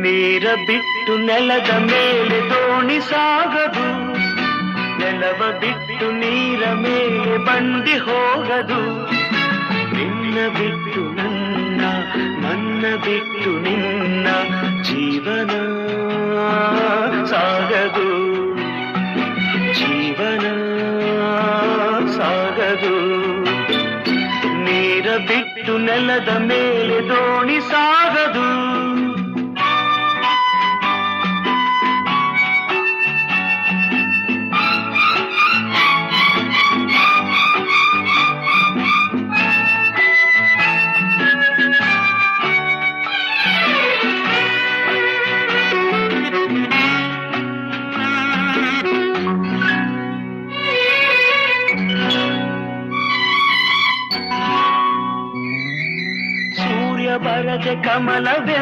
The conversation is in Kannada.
ನೀರ ಬಿಟ್ಟು ನೆಲದ ಮೇಲೆ ದೋಣಿ ಸಾಗದು, ನೆಲವ ಬಿಟ್ಟು ನೀರ ಮೇಲೆ ಬಂಡಿ ಹೋಗದು. ನಿನ್ನ ಬಿಟ್ಟು ನನ್ನ, ನನ್ನ ಬಿಟ್ಟು ನಿನ್ನ ಜೀವನ ಸಾಗದು, ಜೀವನ ಸಾಗದು. ನೀರ ಬಿಟ್ಟು ನೆಲದ ಮೇಲೆ ದೋಣಿ ಸಾಗದು. ಬರದೆ ಕಮಲವೇ